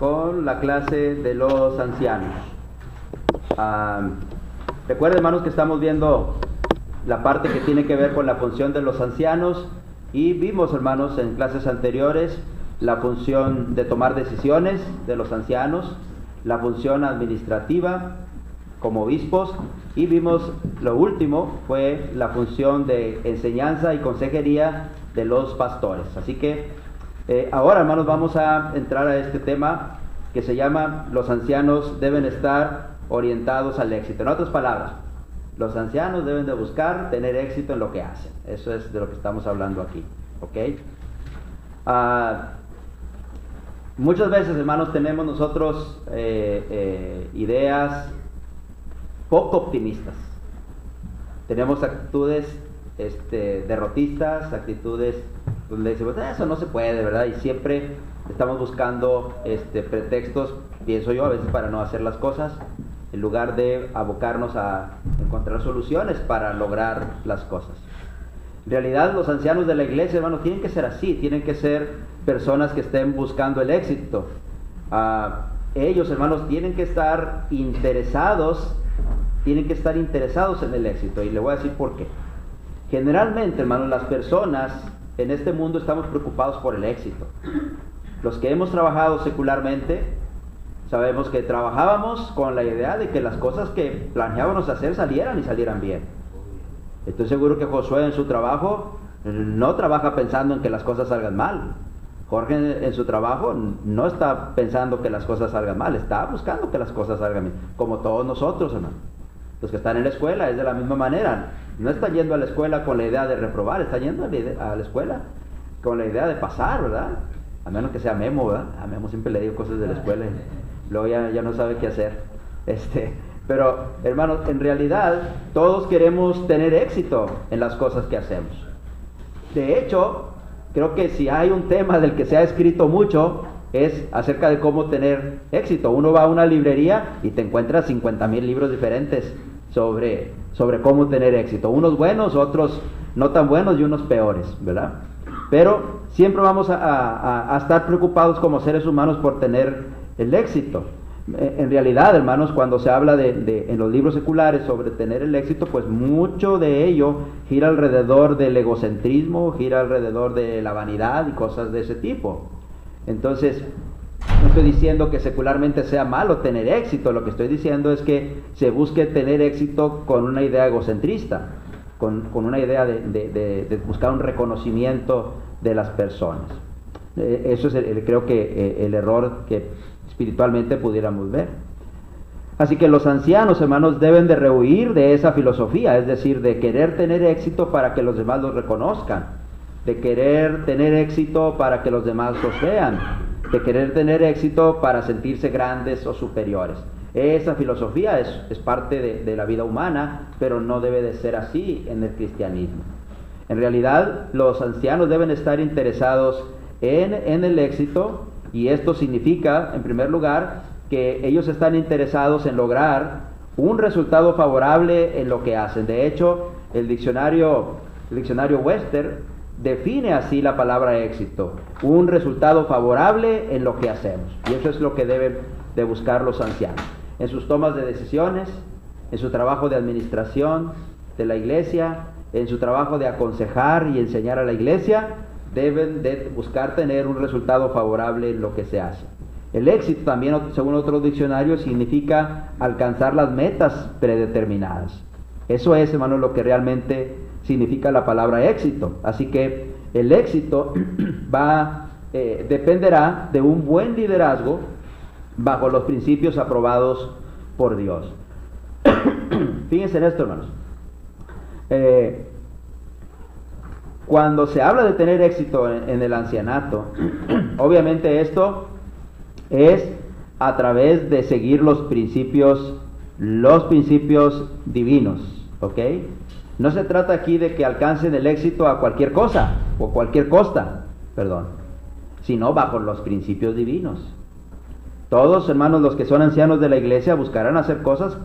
con la clase de los ancianos. Recuerden, hermanos, que estamos viendo la parte que tiene que ver con la función de los ancianos, y vimos, hermanos, en clases anteriores la función de tomar decisiones de los ancianos, la función administrativa como obispos, y vimos lo último fue la función de enseñanza y consejería de los pastores. Así que ahora, hermanos, vamos a entrar a este tema que se llama: los ancianos deben estar orientados al éxito. En otras palabras, los ancianos deben de buscar tener éxito en lo que hacen. Eso es de lo que estamos hablando aquí, ¿ok? Muchas veces, hermanos, tenemos nosotros ideas poco optimistas. Tenemos actitudes derrotistas, actitudes donde decimos, eso no se puede, ¿verdad? Y siempre estamos buscando pretextos, pienso yo, a veces para no hacer las cosas, en lugar de abocarnos a encontrar soluciones para lograr las cosas. En realidad, los ancianos de la iglesia, hermanos, tienen que ser así, tienen que ser personas que estén buscando el éxito. Ellos, hermanos, tienen que estar interesados en el éxito, y le voy a decir por qué. Generalmente, hermanos, las personas en este mundo estamos preocupados por el éxito. Los que hemos trabajado secularmente, sabemos que trabajábamos con la idea de que las cosas que planeábamos hacer salieran bien. Estoy seguro que Josué en su trabajo no trabaja pensando en que las cosas salgan mal. Jorge en su trabajo no está pensando que las cosas salgan mal, está buscando que las cosas salgan bien, como todos nosotros, hermano. Los que están en la escuela es de la misma manera. No están yendo a la escuela con la idea de reprobar, están yendo a la escuela con la idea de pasar, ¿verdad? A menos que sea Memo, ¿verdad? A Memo siempre le digo cosas de la escuela y luego ya no sabe qué hacer. Pero, hermanos, en realidad todos queremos tener éxito en las cosas que hacemos. De hecho, creo que si hay un tema del que se ha escrito mucho, es acerca de cómo tener éxito. Uno va a una librería y te encuentras 50,000 libros diferentes sobre cómo tener éxito. Unos buenos, otros no tan buenos y unos peores, ¿verdad? Pero siempre vamos a estar preocupados como seres humanos por tener el éxito. En realidad, hermanos, cuando se habla en los libros seculares sobre tener el éxito, pues mucho de ello gira alrededor del egocentrismo, gira alrededor de la vanidad y cosas de ese tipo. Entonces, no estoy diciendo que secularmente sea malo tener éxito, lo que estoy diciendo es que se busque tener éxito con una idea egocentrista, con una idea de buscar un reconocimiento de las personas. Eso es creo que el error que espiritualmente pudiéramos ver. Así que los ancianos, hermanos, deben de rehuir de esa filosofía, es decir, de querer tener éxito para que los demás los reconozcan, de querer tener éxito para que los demás los vean, de querer tener éxito para sentirse grandes o superiores. Esa filosofía es parte de la vida humana, pero no debe de ser así en el cristianismo. En realidad, los ancianos deben estar interesados en el éxito, y esto significa, en primer lugar, que ellos están interesados en lograr un resultado favorable en lo que hacen. De hecho, el diccionario Webster define así la palabra éxito: un resultado favorable en lo que hacemos. Y eso es lo que deben de buscar los ancianos. En sus tomas de decisiones, en su trabajo de administración de la iglesia, en su trabajo de aconsejar y enseñar a la iglesia, deben de buscar tener un resultado favorable en lo que se hace. El éxito también, según otros diccionarios, significa alcanzar las metas predeterminadas. Eso es, hermano, lo que realmente significa la palabra éxito. Así que el éxito dependerá de un buen liderazgo bajo los principios aprobados por Dios. Fíjense en esto, hermanos. Cuando se habla de tener éxito en el ancianato, obviamente esto es a través de seguir los principios divinos, ¿ok? No se trata aquí de que alcancen el éxito a cualquier cosa, o cualquier costa, sino bajo los principios divinos. Todos, hermanos, los que son ancianos de la iglesia buscarán hacer cosas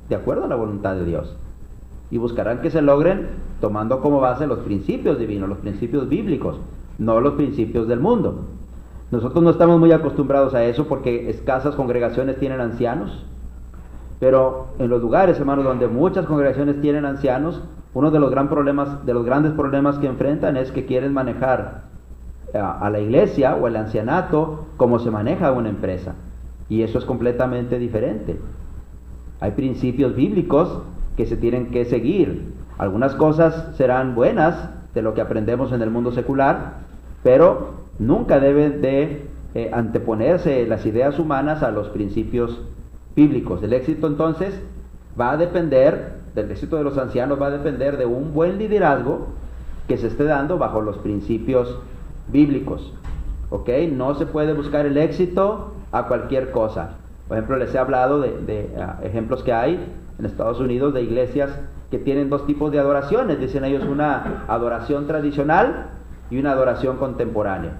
de acuerdo a la voluntad de Dios, y buscarán que se logren tomando como base los principios divinos, los principios bíblicos, no los principios del mundo. Nosotros no estamos muy acostumbrados a eso porque escasas congregaciones tienen ancianos, pero en los lugares, hermanos, donde muchas congregaciones tienen ancianos, uno de los grandes problemas que enfrentan es que quieren manejar a la iglesia o el ancianato como se maneja una empresa, y eso es completamente diferente. Hay principios bíblicos que se tienen que seguir. Algunas cosas serán buenas de lo que aprendemos en el mundo secular, pero nunca deben de anteponerse las ideas humanas a los principios bíblicos. El éxito entonces va a depender, del éxito de los ancianos va a depender de un buen liderazgo que se esté dando bajo los principios bíblicos. ¿Ok? No se puede buscar el éxito a cualquier cosa. Por ejemplo, les he hablado de ejemplos que hay en Estados Unidos de iglesias que tienen dos tipos de adoraciones. Dicen ellos una adoración tradicional y una adoración contemporánea.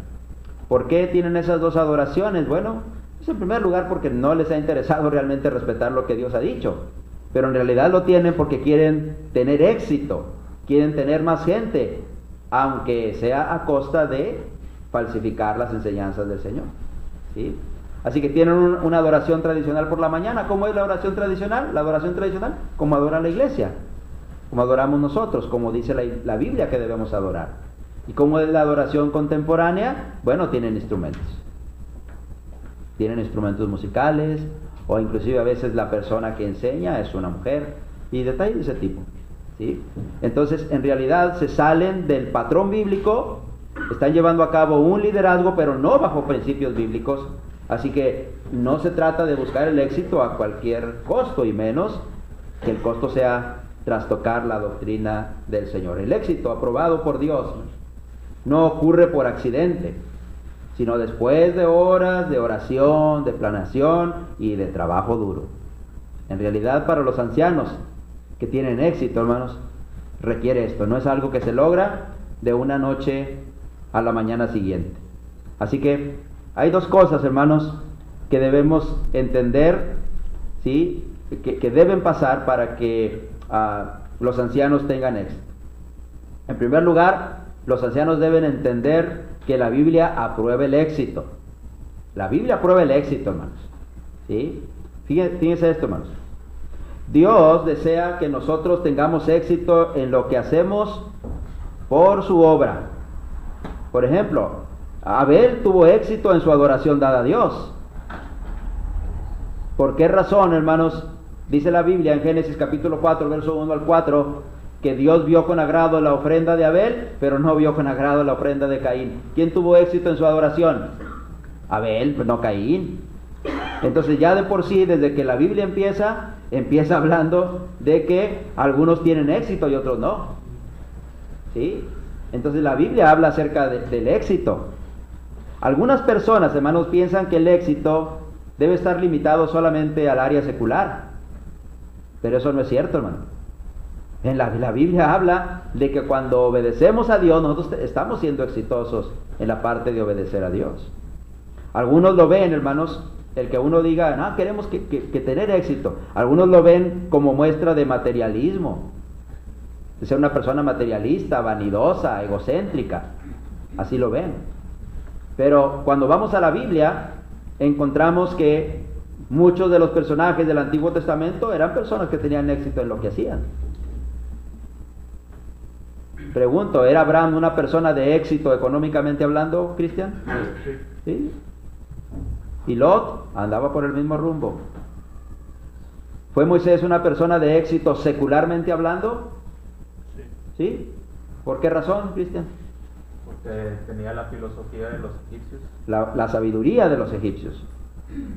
¿Por qué tienen esas dos adoraciones? Bueno, pues en primer lugar porque no les ha interesado realmente respetar lo que Dios ha dicho, pero en realidad lo tienen porque quieren tener éxito, quieren tener más gente, aunque sea a costa de falsificar las enseñanzas del Señor, ¿sí? Así que tienen una adoración tradicional por la mañana. ¿Cómo es la oración tradicional? La adoración tradicional, como adora la iglesia, como adoramos nosotros, como dice la Biblia que debemos adorar. ¿Y cómo es la adoración contemporánea? Bueno, tienen instrumentos musicales, o inclusive a veces la persona que enseña es una mujer, y detalles de ese tipo, ¿sí? Entonces, en realidad se salen del patrón bíblico, están llevando a cabo un liderazgo, pero no bajo principios bíblicos. Así que no se trata de buscar el éxito a cualquier costo, y menos que el costo sea trastocar la doctrina del Señor. El éxito aprobado por Dios no ocurre por accidente, sino después de horas de oración, de planeación y de trabajo duro. En realidad, para los ancianos que tienen éxito, hermanos, requiere esto. No es algo que se logra de una noche a la mañana siguiente. Así que hay dos cosas, hermanos, que debemos entender, ¿sí? que deben pasar para que los ancianos tengan éxito. En primer lugar, los ancianos deben entender que la Biblia aprueba el éxito. La Biblia aprueba el éxito, hermanos, ¿sí? Fíjense esto, hermanos. Dios desea que nosotros tengamos éxito en lo que hacemos por su obra. Por ejemplo, Abel tuvo éxito en su adoración dada a Dios. ¿Por qué razón, hermanos? Dice la Biblia en Génesis capítulo 4, verso 1 al 4, que Dios vio con agrado la ofrenda de Abel, pero no vio con agrado la ofrenda de Caín. ¿Quién tuvo éxito en su adoración? Abel, pero no Caín. Entonces ya de por sí, desde que la Biblia empieza hablando de que algunos tienen éxito y otros no, ¿sí? Entonces la Biblia habla acerca del éxito. Algunas personas, hermanos, piensan que el éxito debe estar limitado solamente al área secular, pero eso no es cierto, hermano. En la Biblia habla de que cuando obedecemos a Dios, nosotros estamos siendo exitosos en la parte de obedecer a Dios. Algunos lo ven, hermanos, el que uno diga, no, queremos que tener éxito. Algunos lo ven como muestra de materialismo, de ser una persona materialista, vanidosa, egocéntrica. Así lo ven. Pero cuando vamos a la Biblia, encontramos que muchos de los personajes del Antiguo Testamento eran personas que tenían éxito en lo que hacían. Pregunto, ¿era Abraham una persona de éxito económicamente hablando, Cristian? ¿Sí? Y Lot andaba por el mismo rumbo. ¿Fue Moisés una persona de éxito secularmente hablando? ¿Sí? ¿Por qué razón, Cristian? Porque tenía la filosofía de los egipcios. La sabiduría de los egipcios.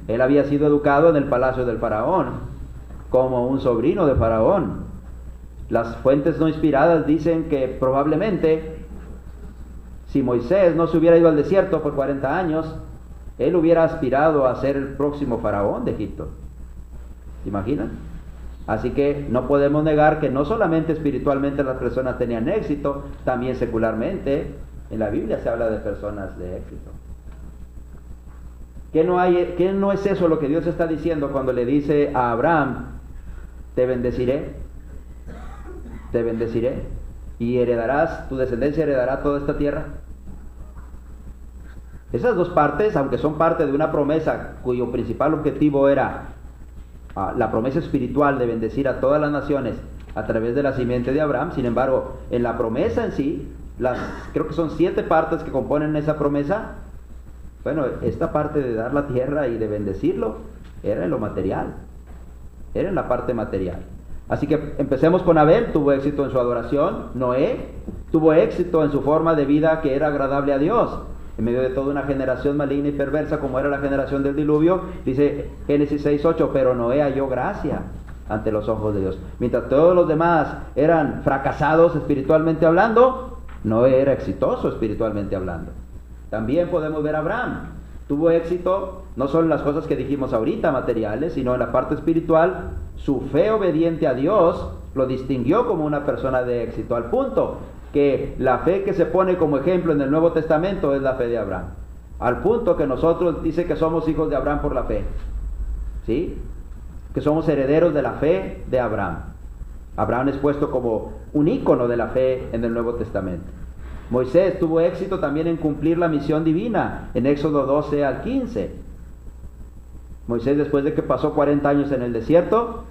Él había sido educado en el palacio del faraón, como un sobrino de faraón. Las fuentes no inspiradas dicen que probablemente, si Moisés no se hubiera ido al desierto por 40 años, él hubiera aspirado a ser el próximo faraón de Egipto. ¿Se imaginan? Así que no podemos negar que no solamente espiritualmente las personas tenían éxito, también secularmente en la Biblia se habla de personas de éxito. ¿Qué no es eso lo que Dios está diciendo cuando le dice a Abraham, te bendeciré y heredarás, tu descendencia heredará toda esta tierra? Esas dos partes, aunque son parte de una promesa cuyo principal objetivo era la promesa espiritual de bendecir a todas las naciones a través de la simiente de Abraham, sin embargo, en la promesa en sí, creo que son 7 partes que componen esa promesa. Bueno, esta parte de dar la tierra y de bendecirlo era en lo material, era en la parte material. Así que empecemos con Abel. Tuvo éxito en su adoración. Noé tuvo éxito en su forma de vida que era agradable a Dios en medio de toda una generación maligna y perversa como era la generación del diluvio. Dice Génesis 6:8, pero Noé halló gracia ante los ojos de Dios. Mientras todos los demás eran fracasados espiritualmente hablando, Noé era exitoso espiritualmente hablando. También podemos ver a Abraham. Tuvo éxito no solo en las cosas que dijimos ahorita, materiales, sino en la parte espiritual. Su fe obediente a Dios lo distinguió como una persona de éxito, al punto que la fe que se pone como ejemplo en el Nuevo Testamento es la fe de Abraham. Al punto que nosotros dice que somos hijos de Abraham por la fe. ¿Sí? Que somos herederos de la fe de Abraham. Abraham es puesto como un ícono de la fe en el Nuevo Testamento. Moisés tuvo éxito también en cumplir la misión divina en Éxodo 12 al 15. Moisés, después de que pasó 40 años en el desierto,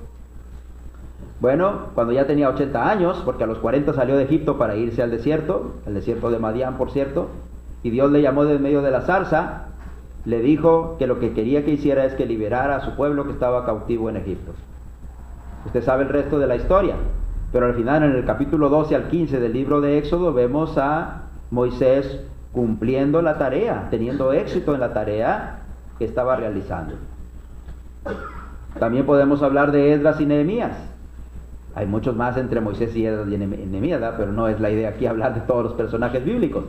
bueno, cuando ya tenía 80 años, porque a los 40 salió de Egipto para irse al desierto de Madián, por cierto, y Dios le llamó de medio de la zarza, le dijo que lo que quería que hiciera es que liberara a su pueblo que estaba cautivo en Egipto. Usted sabe el resto de la historia, pero al final, en el capítulo 12 al 15 del libro de Éxodo, vemos a Moisés cumpliendo la tarea, teniendo éxito en la tarea que estaba realizando. También podemos hablar de Esdras y Nehemías. Hay muchos más entre Moisés y Esdras y Nehemías, ¿verdad? Pero no es la idea aquí hablar de todos los personajes bíblicos.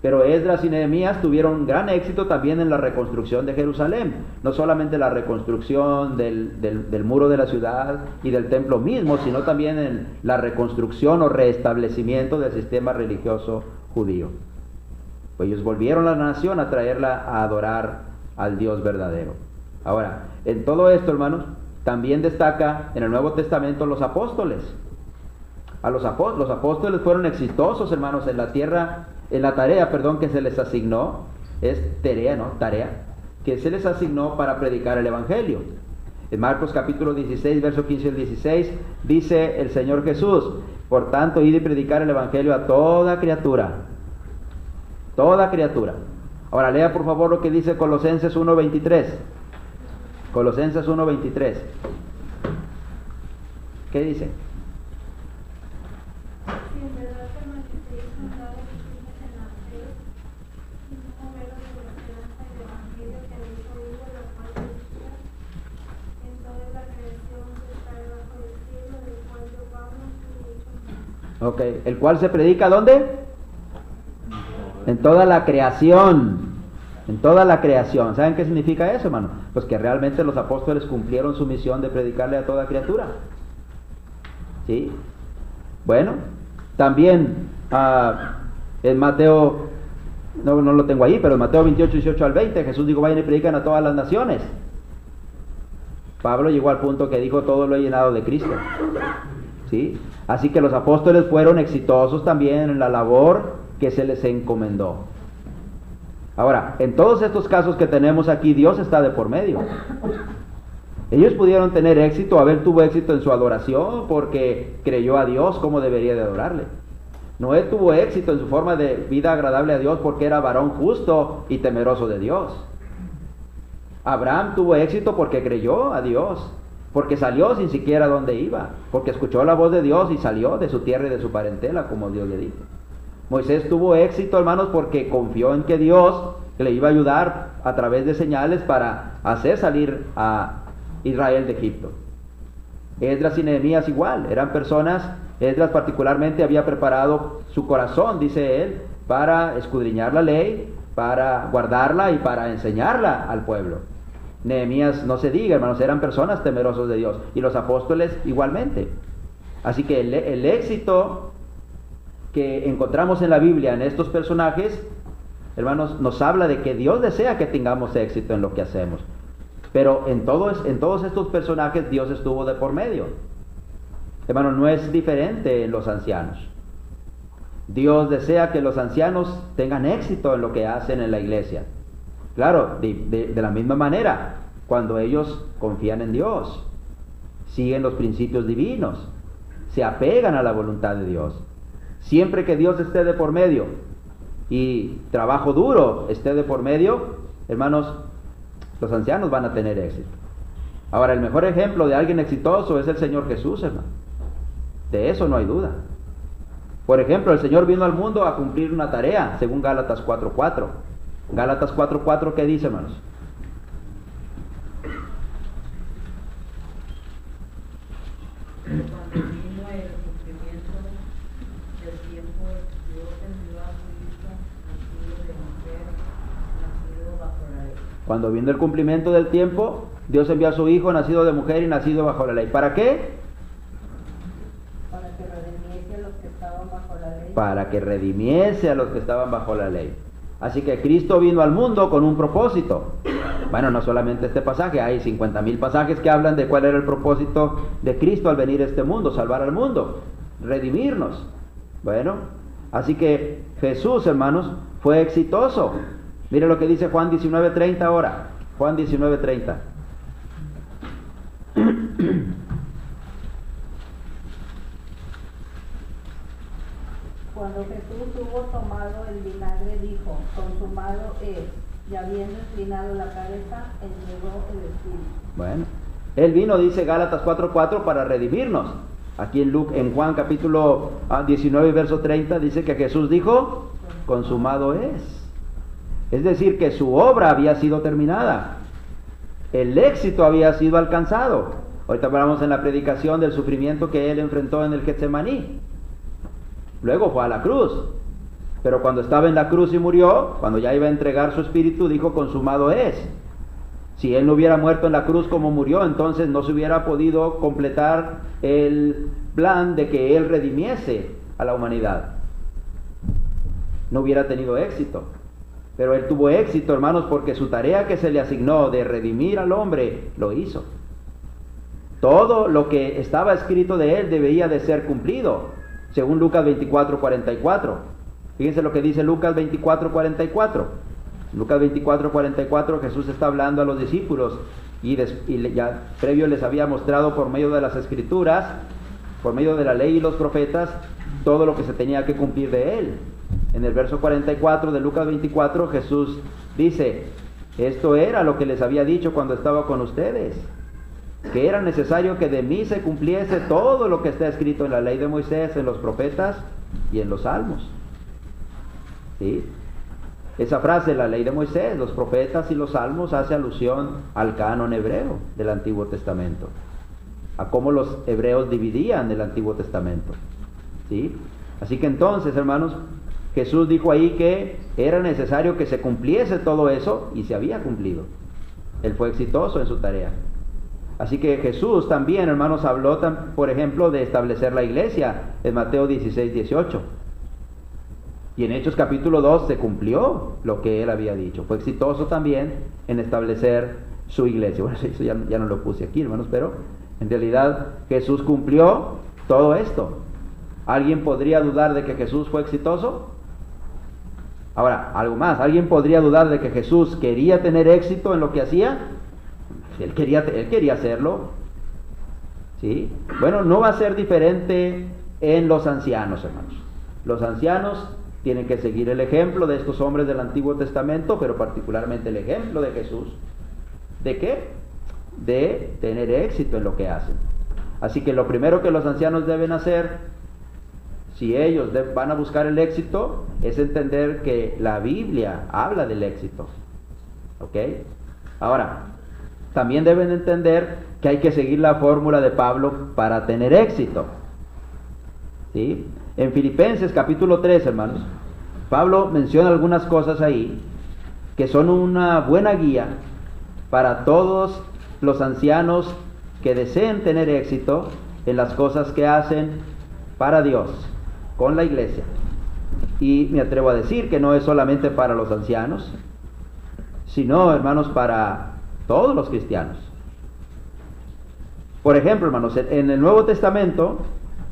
Pero Esdras y Nehemías tuvieron gran éxito también en la reconstrucción de Jerusalén. No solamente la reconstrucción del muro de la ciudad y del templo mismo, sino también en la reconstrucción o restablecimiento del sistema religioso judío. Pues ellos volvieron a la nación a traerla a adorar al Dios verdadero. Ahora, en todo esto, hermanos, también destaca en el Nuevo Testamento los apóstoles. Los apóstoles fueron exitosos, hermanos, en la tarea que se les asignó, tarea, que se les asignó para predicar el Evangelio. En Marcos capítulo 16, verso 15 al 16, dice el Señor Jesús: por tanto, id y predicar el Evangelio a toda criatura. Toda criatura. Ahora lea por favor lo que dice Colosenses 1:23. Colosenses 1:23. ¿Qué dice? Ok, el cual se predica ¿dónde? En toda la creación. En toda la creación. ¿Saben qué significa eso, hermano? Pues que realmente los apóstoles cumplieron su misión de predicarle a toda criatura. ¿Sí? Bueno, también en Mateo, no lo tengo ahí, pero en Mateo 28, 18 al 20, Jesús dijo: vayan y predican a todas las naciones. Pablo llegó al punto que dijo: todo lo he llenado de Cristo. ¿Sí? Así que los apóstoles fueron exitosos también en la labor que se les encomendó. Ahora, en todos estos casos que tenemos aquí, Dios está de por medio. Ellos pudieron tener éxito. Abel tuvo éxito en su adoración porque creyó a Dios como debería de adorarle. Noé tuvo éxito en su forma de vida agradable a Dios porque era varón justo y temeroso de Dios. Abraham tuvo éxito porque creyó a Dios, porque salió sin siquiera dónde iba, porque escuchó la voz de Dios y salió de su tierra y de su parentela, como Dios le dijo. Moisés tuvo éxito, hermanos, porque confió en que Dios le iba a ayudar a través de señales para hacer salir a Israel de Egipto. Esdras y Nehemías igual, eran personas. Esdras particularmente había preparado su corazón, dice él, para escudriñar la ley, para guardarla y para enseñarla al pueblo. Nehemías, no se diga, hermanos, eran personas temerosas de Dios, y los apóstoles igualmente. Así que el éxito que encontramos en la Biblia en estos personajes, hermanos, nos habla de que Dios desea que tengamos éxito en lo que hacemos. Pero en todos estos personajes Dios estuvo de por medio. Hermano, no es diferente en los ancianos. Dios desea que los ancianos tengan éxito en lo que hacen en la iglesia. Claro, de la misma manera, cuando ellos confían en Dios, siguen los principios divinos, se apegan a la voluntad de Dios. Siempre que Dios esté de por medio y trabajo duro esté de por medio, hermanos, los ancianos van a tener éxito. Ahora, el mejor ejemplo de alguien exitoso es el Señor Jesús, hermano. De eso no hay duda. Por ejemplo, el Señor vino al mundo a cumplir una tarea, según Gálatas 4:4. Gálatas 4:4, ¿qué dice, hermanos? Cuando vino el cumplimiento del tiempo, Dios envió a su Hijo, nacido de mujer, nacido bajo la ley. Cuando vino el cumplimiento del tiempo, Dios envió a su Hijo, nacido de mujer y nacido bajo la ley. ¿Para qué? Para que redimiese a los que estaban bajo la ley. Para que redimiese a los que estaban bajo la ley. Así que Cristo vino al mundo con un propósito. Bueno, no solamente este pasaje, hay 50,000 pasajes que hablan de cuál era el propósito de Cristo al venir a este mundo, salvar al mundo, redimirnos. Bueno, así que Jesús, hermanos, fue exitoso. Mire lo que dice Juan 19:30 ahora. Juan 19:30. Cuando Jesús hubo tomado el vinagre, dijo, consumado es, y habiendo inclinado la cabeza, entregó el espíritu. Bueno, Él vino, dice Gálatas 4:4, para redimirnos. Aquí en Juan capítulo 19, verso 30, dice que Jesús dijo, consumado es. Es decir, que su obra había sido terminada. El éxito había sido alcanzado. Ahorita hablamos en la predicación del sufrimiento que Él enfrentó en el Getsemaní. Luego fue a la cruz. Pero cuando estaba en la cruz y murió, cuando ya iba a entregar su espíritu, dijo, consumado es. Si Él no hubiera muerto en la cruz como murió, entonces no se hubiera podido completar el plan de que Él redimiese a la humanidad. No hubiera tenido éxito. Pero Él tuvo éxito, hermanos, porque su tarea que se le asignó de redimir al hombre, lo hizo. Todo lo que estaba escrito de Él debía de ser cumplido, según Lucas 24:44. Fíjense lo que dice Lucas 24:44. Lucas 24:44, Jesús está hablando a los discípulos y ya previo les había mostrado por medio de las Escrituras, por medio de la ley y los profetas, todo lo que se tenía que cumplir de Él. En el verso 44 de Lucas 24, Jesús dice, esto era lo que les había dicho cuando estaba con ustedes, que era necesario que de mí se cumpliese todo lo que está escrito en la ley de Moisés, en los profetas y en los salmos. ¿Sí? Esa frase, la ley de Moisés, los profetas y los salmos, hace alusión al canon hebreo del Antiguo Testamento, a cómo los hebreos dividían el Antiguo Testamento. ¿Sí? Así que entonces, hermanos, Jesús dijo ahí que era necesario que se cumpliese todo eso, y se había cumplido. Él fue exitoso en su tarea. Así que Jesús también, hermanos, habló, por ejemplo, de establecer la iglesia en Mateo 16:18. Y en Hechos capítulo 2 se cumplió lo que Él había dicho. Fue exitoso también en establecer su iglesia. Bueno, eso ya no lo puse aquí, hermanos, pero en realidad Jesús cumplió todo esto. ¿Alguien podría dudar de que Jesús fue exitoso? Ahora, algo más. ¿Alguien podría dudar de que Jesús quería tener éxito en lo que hacía? Él quería hacerlo. ¿Sí? Bueno, no va a ser diferente en los ancianos, hermanos. Los ancianos tienen que seguir el ejemplo de estos hombres del Antiguo Testamento, pero particularmente el ejemplo de Jesús. ¿De qué? De tener éxito en lo que hacen. Así que lo primero que los ancianos deben hacer, si ellos van a buscar el éxito, es entender que la Biblia habla del éxito. ¿Ok? Ahora, también deben entender que hay que seguir la fórmula de Pablo para tener éxito. ¿Sí? En Filipenses capítulo 3, hermanos, Pablo menciona algunas cosas ahí que son una buena guía para todos los ancianos que deseen tener éxito en las cosas que hacen para Dios, con la iglesia. Y me atrevo a decir que no es solamente para los ancianos, sino, hermanos, para todos los cristianos. Por ejemplo, hermanos, en el Nuevo Testamento,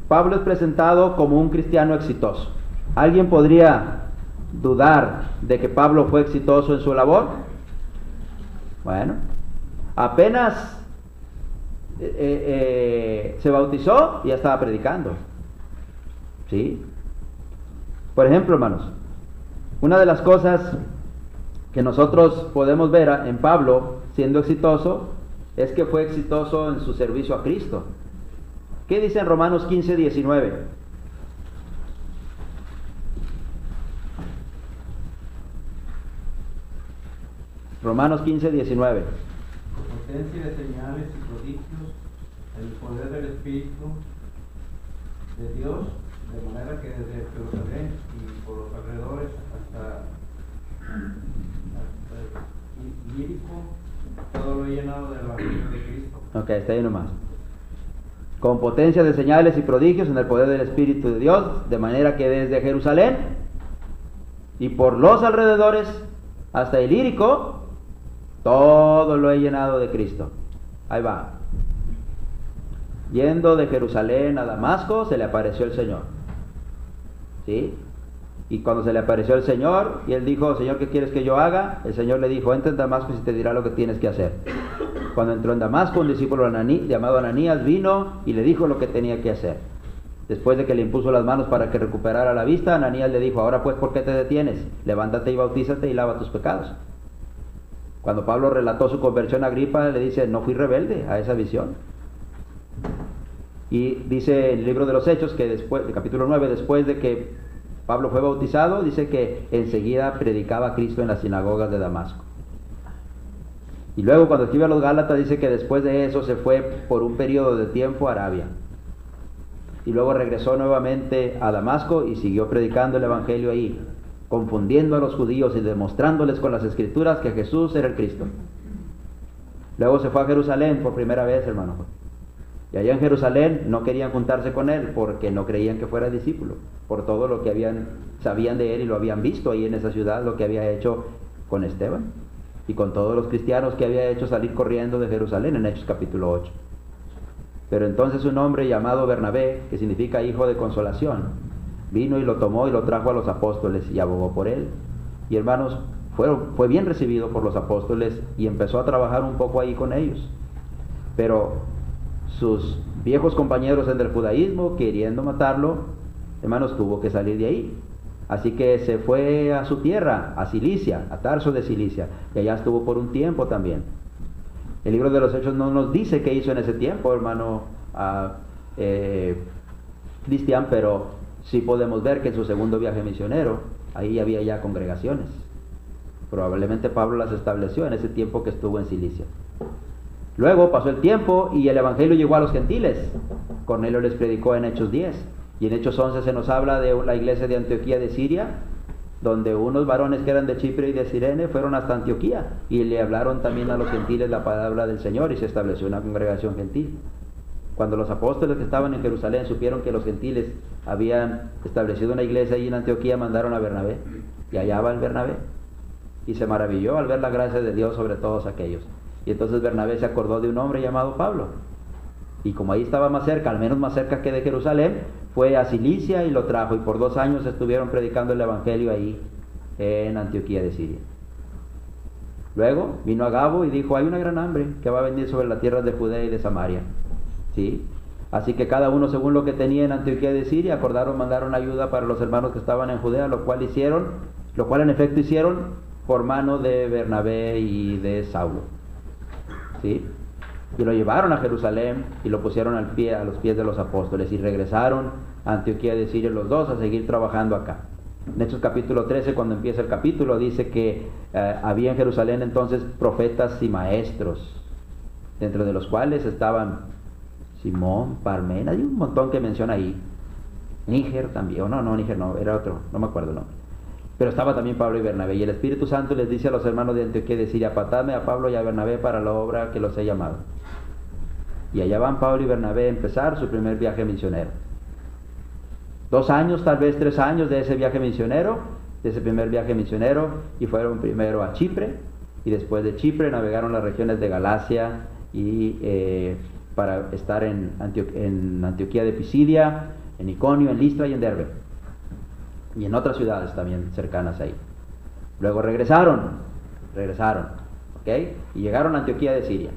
Pablo es presentado como un cristiano exitoso. ¿Alguien podría dudar de que Pablo fue exitoso en su labor? Bueno, apenas se bautizó y ya estaba predicando. ¿Sí? Por ejemplo, hermanos, una de las cosas que nosotros podemos ver en Pablo siendo exitoso es que fue exitoso en su servicio a Cristo. ¿Qué dice en Romanos 15:19? Romanos 15:19. Potencia de señales y prodigios, el poder del Espíritu de Dios, de manera que desde Jerusalén y por los alrededores hasta Ilírico, todo lo he llenado del Evangelio de Cristo. Ok, está ahí nomás. Con potencia de señales y prodigios en el poder del Espíritu de Dios, de manera que desde Jerusalén y por los alrededores hasta Ilírico, todo lo he llenado de Cristo. Ahí va. Yendo de Jerusalén a Damasco, se le apareció el Señor. ¿Sí? Y cuando se le apareció el Señor, y él dijo, Señor, ¿qué quieres que yo haga? El Señor le dijo, entra en Damasco y te dirá lo que tienes que hacer. Cuando entró en Damasco, un discípulo llamado Ananías vino y le dijo lo que tenía que hacer. Después de que le impuso las manos para que recuperara la vista, Ananías le dijo, ahora pues, ¿por qué te detienes? Levántate y bautízate y lava tus pecados. Cuando Pablo relató su conversión a Agripa, le dice, no fui rebelde a esa visión. Y dice en el libro de los Hechos que después, de capítulo 9, después de que Pablo fue bautizado, dice que enseguida predicaba a Cristo en las sinagogas de Damasco. Y luego cuando escribe a los Gálatas dice que después de eso se fue por un periodo de tiempo a Arabia. Y luego regresó nuevamente a Damasco y siguió predicando el Evangelio ahí, confundiendo a los judíos y demostrándoles con las Escrituras que Jesús era el Cristo. Luego se fue a Jerusalén por primera vez, hermano. Y allá en Jerusalén no querían juntarse con él porque no creían que fuera discípulo, por todo lo que sabían de él y lo habían visto ahí en esa ciudad, lo que había hecho con Esteban y con todos los cristianos que había hecho salir corriendo de Jerusalén en Hechos capítulo 8. Pero entonces un hombre llamado Bernabé, que significa hijo de consolación, vino y lo tomó y lo trajo a los apóstoles y abogó por él. Y hermanos, fue bien recibido por los apóstoles y empezó a trabajar un poco ahí con ellos. Pero sus viejos compañeros en el judaísmo, queriendo matarlo, hermanos, tuvo que salir de ahí. Así que se fue a su tierra, a Cilicia, a Tarso de Cilicia, y allá estuvo por un tiempo también. El libro de los Hechos no nos dice qué hizo en ese tiempo, hermano Cristian, pero sí podemos ver que en su segundo viaje misionero, ahí había ya congregaciones. Probablemente Pablo las estableció en ese tiempo que estuvo en Cilicia. Luego pasó el tiempo y el Evangelio llegó a los gentiles. Cornelio les predicó en Hechos 10. Y en Hechos 11 se nos habla de la iglesia de Antioquía de Siria, donde unos varones que eran de Chipre y de Cirene fueron hasta Antioquía y le hablaron también a los gentiles la palabra del Señor y se estableció una congregación gentil. Cuando los apóstoles que estaban en Jerusalén supieron que los gentiles habían establecido una iglesia allí en Antioquía, mandaron a Bernabé, y allá va el Bernabé, y se maravilló al ver la gracia de Dios sobre todos aquellos. Y entonces Bernabé se acordó de un hombre llamado Pablo, y como ahí estaba más cerca, al menos más cerca que de Jerusalén, fue a Cilicia y lo trajo, y por 2 años estuvieron predicando el Evangelio ahí en Antioquía de Siria. Luego vino Agabo y dijo, hay una gran hambre que va a venir sobre las tierras de Judea y de Samaria. ¿Sí? Así que cada uno según lo que tenía en Antioquía de Siria, mandaron ayuda para los hermanos que estaban en Judea, lo cual en efecto hicieron por mano de Bernabé y de Saulo. ¿Sí? Y lo llevaron a Jerusalén y lo pusieron a los pies de los apóstoles y regresaron a Antioquía de Siria los dos a seguir trabajando acá. En Hechos capítulo 13, cuando empieza el capítulo, dice que había en Jerusalén entonces profetas y maestros, dentro de los cuales estaban Simón, Parmena, hay un montón que menciona ahí. Níger también, Níger no, era otro, no me acuerdo el nombre. Pero estaba también Pablo y Bernabé, y el Espíritu Santo les dice a los hermanos de Antioquía de Siria, apartadme a Pablo y a Bernabé para la obra que los he llamado. Y allá van Pablo y Bernabé a empezar su primer viaje misionero. 2 años, tal vez 3 años de ese viaje misionero, de ese primer viaje misionero, y fueron primero a Chipre, y después de Chipre navegaron las regiones de Galacia y para estar en Antioquía de Pisidia, en Iconio, en Listra y en Derbe, y en otras ciudades también cercanas ahí. Luego regresaron, ¿ok? Y llegaron a Antioquía de Siria.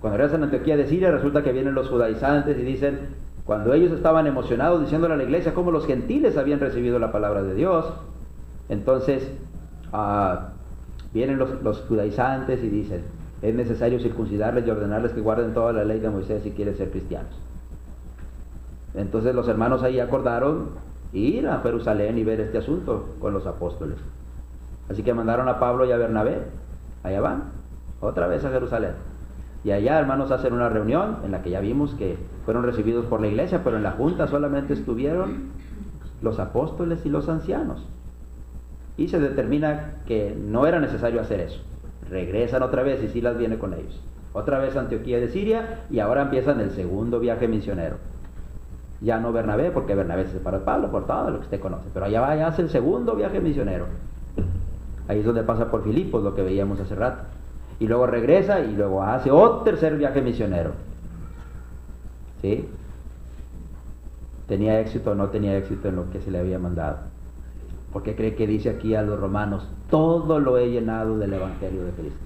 Cuando regresan a Antioquía de Siria, resulta que vienen los judaizantes y dicen, cuando ellos estaban emocionados diciéndole a la iglesia cómo los gentiles habían recibido la palabra de Dios, entonces vienen los judaizantes y dicen, es necesario circuncidarles y ordenarles que guarden toda la ley de Moisés si quieren ser cristianos. Entonces los hermanos ahí acordaron ir a Jerusalén y ver este asunto con los apóstoles. Así que mandaron a Pablo y a Bernabé, allá van, otra vez a Jerusalén. Y allá, hermanos, hacen una reunión en la que ya vimos que fueron recibidos por la iglesia, pero en la junta solamente estuvieron los apóstoles y los ancianos. Y se determina que no era necesario hacer eso. Regresan otra vez y Silas viene con ellos. Otra vez a Antioquía de Siria y ahora empiezan el segundo viaje misionero. Ya no Bernabé, porque Bernabé se separó de Pablo por todo lo que usted conoce, pero allá va, ya hace el segundo viaje misionero. Ahí es donde pasa por Filipos, lo que veíamos hace rato. Y luego regresa y luego hace otro tercer viaje misionero. ¿Sí? ¿Tenía éxito o no tenía éxito en lo que se le había mandado? ¿Por qué cree que dice aquí a los romanos, todo lo he llenado del Evangelio de Cristo?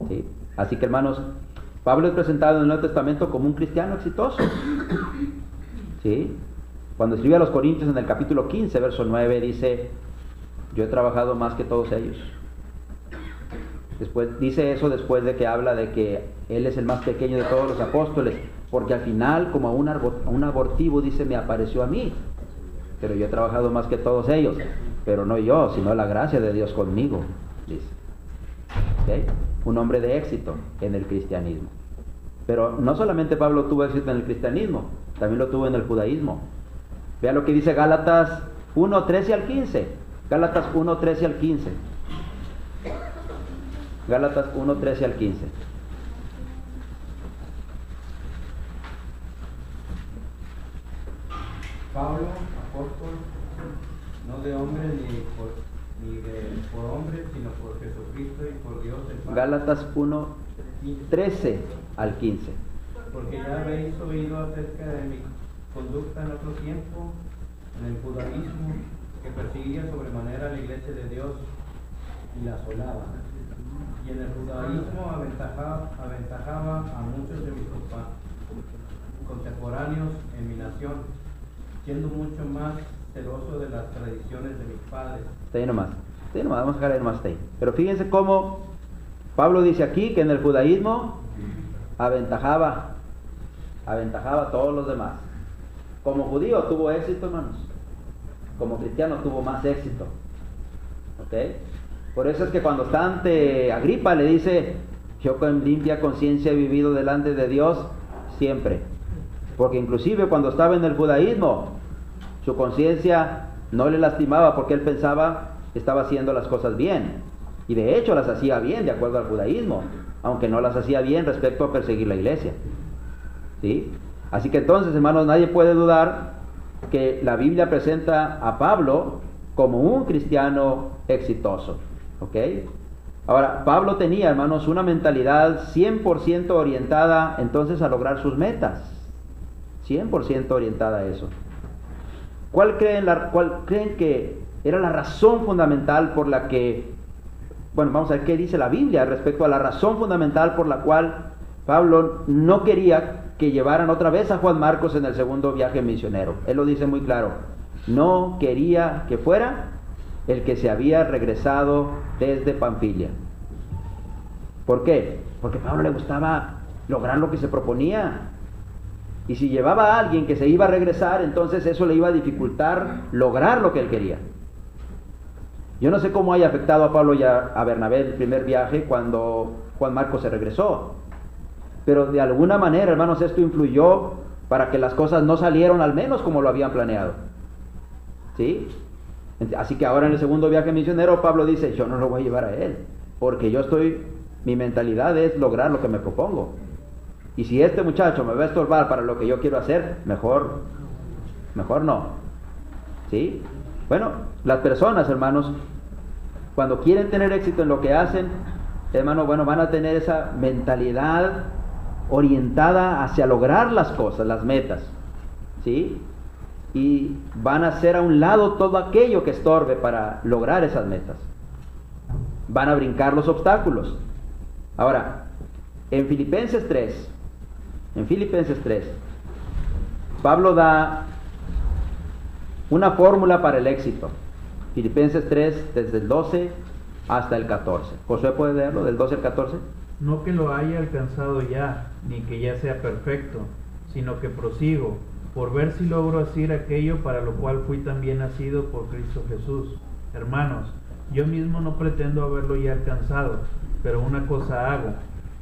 ¿Sí? Así que, hermanos, Pablo es presentado en el Nuevo Testamento como un cristiano exitoso. ¿Sí? Cuando escribe a los Corintios en el capítulo 15, verso 9, dice, yo he trabajado más que todos ellos. Después, dice eso después de que habla de que él es el más pequeño de todos los apóstoles, porque al final, como un abortivo, dice, me apareció a mí. Pero yo he trabajado más que todos ellos, pero no yo, sino la gracia de Dios conmigo, dice. ¿Okay? Un hombre de éxito en el cristianismo. Pero no solamente Pablo tuvo éxito en el cristianismo, también lo tuvo en el judaísmo. Vea lo que dice Gálatas 1:13 al 15. Gálatas 1:13 al 15. Gálatas 1:13 al 15. Pablo, apóstol, no de hombre ni por hombre, sino por Jesucristo y por Dios el Padre. Gálatas 1:13 al 15. Porque ya habéis oído acerca de mi conducta en otro tiempo, en el judaísmo, que perseguía sobremanera la iglesia de Dios y la asolaba. Y en el judaísmo aventajaba a muchos de mis contemporáneos en mi nación, siendo mucho más celoso de las tradiciones de mis padres. Está ahí nomás, vamos a dejar ahí nomás hasta ahí. Pero fíjense cómo Pablo dice aquí que en el judaísmo aventajaba a todos los demás. Como judío tuvo éxito, hermanos. Como cristiano tuvo más éxito. ¿Ok? Por eso es que cuando está ante Agripa le dice, yo con limpia conciencia he vivido delante de Dios siempre. Porque inclusive cuando estaba en el judaísmo, su conciencia no le lastimaba porque él pensaba que estaba haciendo las cosas bien. Y de hecho las hacía bien de acuerdo al judaísmo, aunque no las hacía bien respecto a perseguir la iglesia. ¿Sí? Así que entonces, hermanos, nadie puede dudar que la Biblia presenta a Pablo como un cristiano exitoso. ¿Ok? Ahora, Pablo tenía, hermanos, una mentalidad 100% orientada entonces a lograr sus metas. 100% orientada a eso. ¿Cuál creen que era la razón fundamental por la que, bueno, vamos a ver qué dice la Biblia respecto a la razón fundamental por la cual Pablo no quería que llevaran otra vez a Juan Marcos en el segundo viaje misionero? Él lo dice muy claro. No quería que fuera el que se había regresado desde Panfilia. ¿Por qué? Porque a Pablo le gustaba lograr lo que se proponía. Y si llevaba a alguien que se iba a regresar, entonces eso le iba a dificultar lograr lo que él quería. Yo no sé cómo haya afectado a Pablo y a Bernabé el primer viaje cuando Juan Marcos se regresó. Pero de alguna manera, hermanos, esto influyó para que las cosas no salieron al menos como lo habían planeado. ¿Sí? Así que ahora en el segundo viaje misionero Pablo dice, yo no lo voy a llevar a él, porque mi mentalidad es lograr lo que me propongo. Y si este muchacho me va a estorbar para lo que yo quiero hacer, mejor no. ¿Sí? Bueno, las personas, hermanos, cuando quieren tener éxito en lo que hacen, hermano, bueno, van a tener esa mentalidad orientada hacia lograr las cosas, las metas. ¿Sí? Y van a hacer a un lado todo aquello que estorbe para lograr esas metas. van a brincar los obstáculos. Ahora, en Filipenses 3, Pablo da una fórmula para el éxito. Filipenses 3, desde el 12 hasta el 14. Josué, ¿puede leerlo del 12 al 14? No que lo haya alcanzado ya, ni que ya sea perfecto, sino que prosigo, por ver si logro hacer aquello para lo cual fui también nacido por Cristo Jesús. Hermanos, yo mismo no pretendo haberlo ya alcanzado, pero una cosa hago,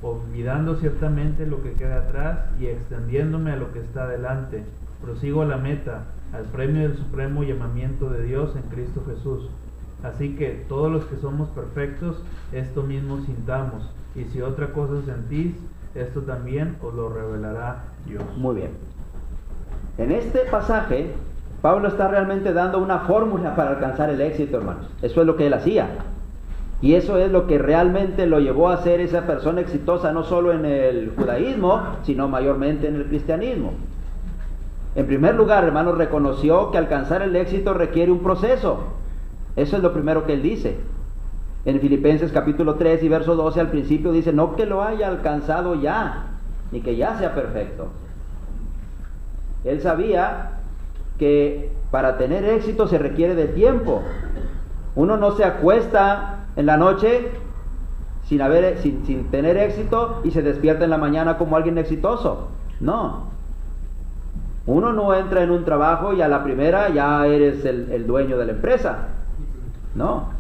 olvidando ciertamente lo que queda atrás y extendiéndome a lo que está delante, prosigo a la meta, al premio del supremo llamamiento de Dios en Cristo Jesús. Así que todos los que somos perfectos, esto mismo sintamos, y si otra cosa sentís, esto también os lo revelará Dios. Muy bien. En este pasaje, Pablo está realmente dando una fórmula para alcanzar el éxito, hermanos. Eso es lo que él hacía. Y eso es lo que realmente lo llevó a ser esa persona exitosa, no solo en el judaísmo, sino mayormente en el cristianismo. En primer lugar, hermanos, reconoció que alcanzar el éxito requiere un proceso. Eso es lo primero que él dice. En Filipenses capítulo 3 y verso 12 al principio dice, no que lo haya alcanzado ya, ni que ya sea perfecto. Él sabía que para tener éxito se requiere de tiempo. Uno no se acuesta en la noche sin tener éxito y se despierta en la mañana como alguien exitoso. No. Uno no entra en un trabajo y a la primera ya eres el dueño de la empresa. No.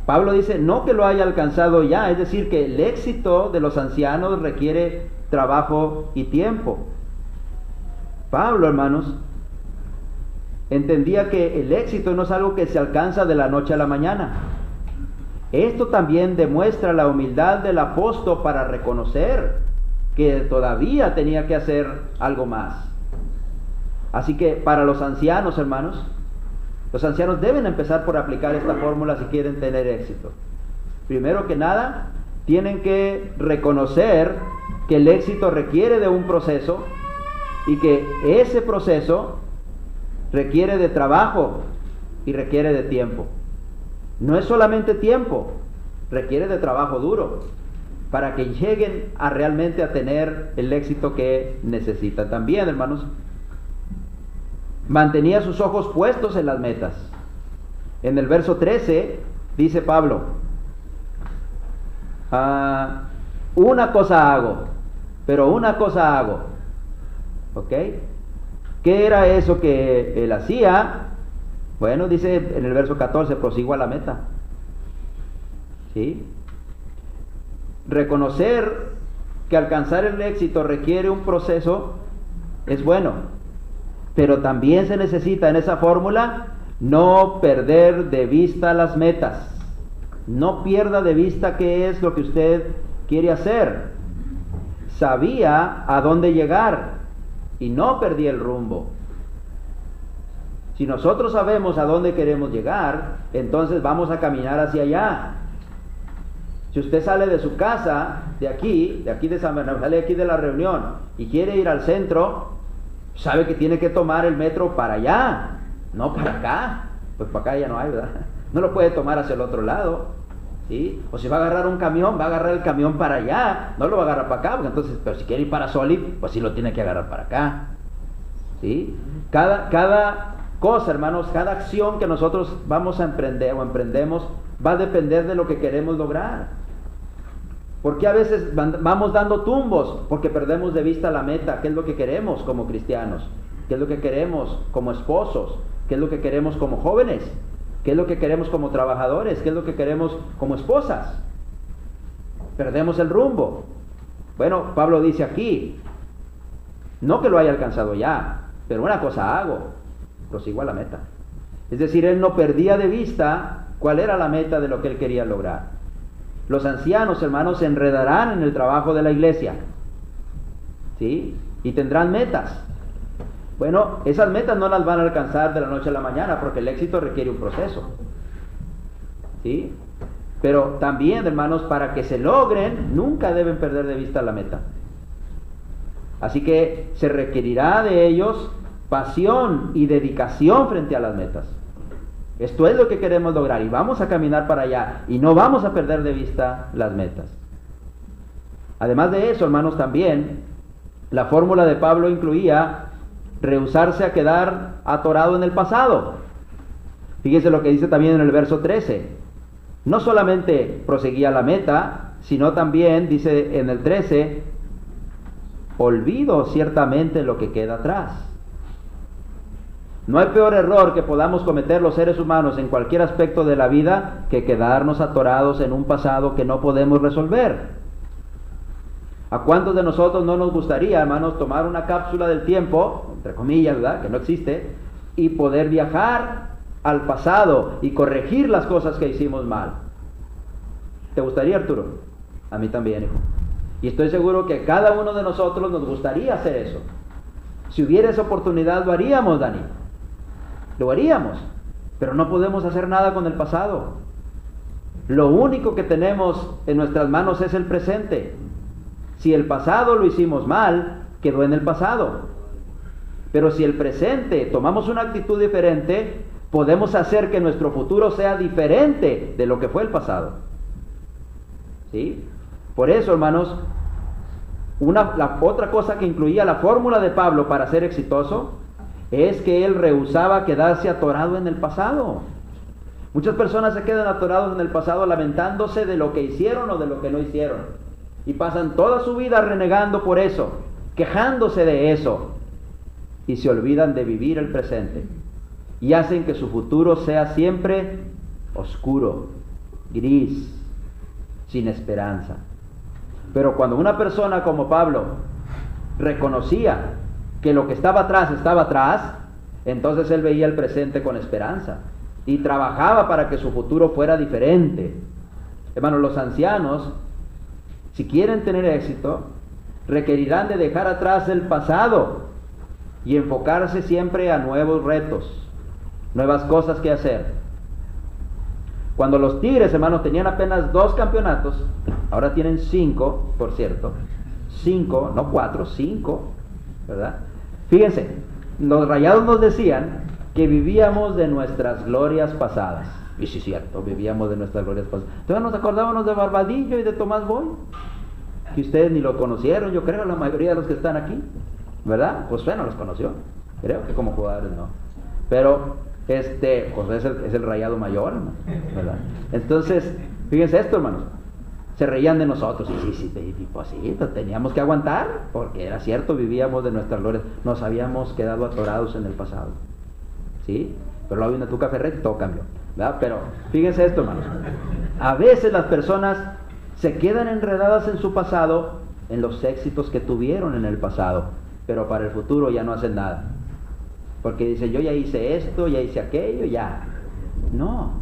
Pablo dice, no que lo haya alcanzado ya, es decir, que el éxito de los ancianos requiere trabajo y tiempo. Pablo, hermanos, entendía que el éxito no es algo que se alcanza de la noche a la mañana. Esto también demuestra la humildad del apóstol para reconocer que todavía tenía que hacer algo más. Así que para los ancianos, hermanos, los ancianos deben empezar por aplicar esta fórmula si quieren tener éxito. Primero que nada, tienen que reconocer que el éxito requiere de un proceso y que ese proceso requiere de trabajo y requiere de tiempo. No es solamente tiempo, requiere de trabajo duro para que lleguen a realmente a tener el éxito que necesitan. También, hermanos, mantenía sus ojos puestos en las metas. En el verso 13 dice Pablo, una cosa hago, pero una cosa hago. ¿Ok? ¿Qué era eso que él hacía? Bueno, dice en el verso 14, prosigo a la meta. ¿Sí? Reconocer que alcanzar el éxito requiere un proceso es bueno, pero también se necesita en esa fórmula no perder de vista las metas. No pierda de vista qué es lo que usted quiere hacer. Sabía a dónde llegar y no perdía el rumbo. Si nosotros sabemos a dónde queremos llegar, entonces vamos a caminar hacia allá. Si usted sale de su casa, de aquí de San Bernardo, sale aquí de la reunión y quiere ir al centro, sabe que tiene que tomar el metro para allá, no para acá. Pues para acá ya no hay, ¿verdad? No lo puede tomar hacia el otro lado, ¿sí? O si va a agarrar un camión, va a agarrar el camión para allá, no lo va a agarrar para acá, porque entonces, pero si quiere ir para Solid, pues sí lo tiene que agarrar para acá, ¿sí? Cada cosa, hermanos, cada acción que nosotros vamos a emprender o emprendemos va a depender de lo que queremos lograr. Porque a veces vamos dando tumbos porque perdemos de vista la meta, qué es lo que queremos como cristianos, qué es lo que queremos como esposos, qué es lo que queremos como jóvenes, qué es lo que queremos como trabajadores, qué es lo que queremos como esposas. Perdemos el rumbo. Bueno, Pablo dice aquí, no que lo haya alcanzado ya, pero una cosa hago, prosigo a la meta. Es decir, él no perdía de vista cuál era la meta de lo que él quería lograr. Los ancianos, hermanos, se enredarán en el trabajo de la iglesia, ¿sí? Y tendrán metas. Bueno, esas metas no las van a alcanzar de la noche a la mañana, porque el éxito requiere un proceso, ¿sí? Pero también, hermanos, para que se logren, nunca deben perder de vista la meta. Así que se requerirá de ellos pasión y dedicación frente a las metas. Esto es lo que queremos lograr y vamos a caminar para allá y no vamos a perder de vista las metas. Además de eso, hermanos, también la fórmula de Pablo incluía rehusarse a quedar atorado en el pasado. Fíjense lo que dice también en el verso 13. No solamente proseguía la meta, sino también, dice en el 13, olvido ciertamente lo que queda atrás. No hay peor error que podamos cometer los seres humanos en cualquier aspecto de la vida que quedarnos atorados en un pasado que no podemos resolver. ¿A cuántos de nosotros no nos gustaría, hermanos, tomar una cápsula del tiempo, entre comillas, ¿verdad?, que no existe, y poder viajar al pasado y corregir las cosas que hicimos mal? ¿Te gustaría, Arturo? A mí también, hijo. Y estoy seguro que cada uno de nosotros nos gustaría hacer eso. Si hubiera esa oportunidad, lo haríamos, Dani. Lo haríamos. Pero no podemos hacer nada con el pasado. Lo único que tenemos en nuestras manos es el presente. Si el pasado lo hicimos mal, quedó en el pasado. Pero si el presente tomamos una actitud diferente, podemos hacer que nuestro futuro sea diferente de lo que fue el pasado. ¿Sí? Por eso, hermanos, la otra cosa que incluía la fórmula de Pablo para ser exitoso es que él rehusaba quedarse atorado en el pasado. Muchas personas se quedan atorados en el pasado lamentándose de lo que hicieron o de lo que no hicieron. Y pasan toda su vida renegando por eso, quejándose de eso. Y se olvidan de vivir el presente. Y hacen que su futuro sea siempre oscuro, gris, sin esperanza. Pero cuando una persona como Pablo reconocía que lo que estaba atrás, entonces él veía el presente con esperanza y trabajaba para que su futuro fuera diferente. Hermanos, los ancianos, si quieren tener éxito, requerirán de dejar atrás el pasado y enfocarse siempre a nuevos retos, nuevas cosas que hacer. Cuando los Tigres, hermanos, tenían apenas 2 campeonatos, ahora tienen 5, por cierto. 5, no 4, 5, ¿verdad? Fíjense, los Rayados nos decían que vivíamos de nuestras glorias pasadas. Y sí, cierto, vivíamos de nuestras glorias pasadas. Entonces nos acordábamos de Barbadillo y de Tomás Boy, que ustedes ni lo conocieron, yo creo, la mayoría de los que están aquí, ¿verdad? Pues bueno, los conoció, creo que como jugadores no. Pero pues es el Rayado mayor, ¿no? ¿Verdad? Entonces, fíjense esto, hermanos, se reían de nosotros, y sí, pues sí, teníamos que aguantar, porque era cierto, vivíamos de nuestras glorias, nos habíamos quedado atorados en el pasado, ¿sí? Pero luego vino Tuca Ferretti y todo cambió, ¿verdad? Pero fíjense esto, hermanos, a veces las personas se quedan enredadas en su pasado, en los éxitos que tuvieron en el pasado, pero para el futuro ya no hacen nada. Porque dice, yo ya hice esto, ya hice aquello, ya. No.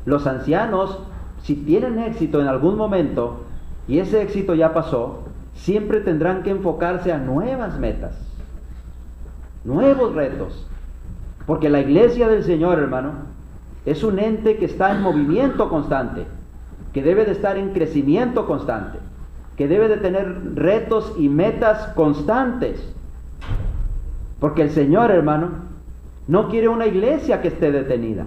Los ancianos, si tienen éxito en algún momento, y ese éxito ya pasó, siempre tendrán que enfocarse a nuevas metas, nuevos retos. Porque la iglesia del Señor, hermano, es un ente que está en movimiento constante, que debe de estar en crecimiento constante, que debe de tener retos y metas constantes. Porque el Señor, hermano, no quiere una iglesia que esté detenida.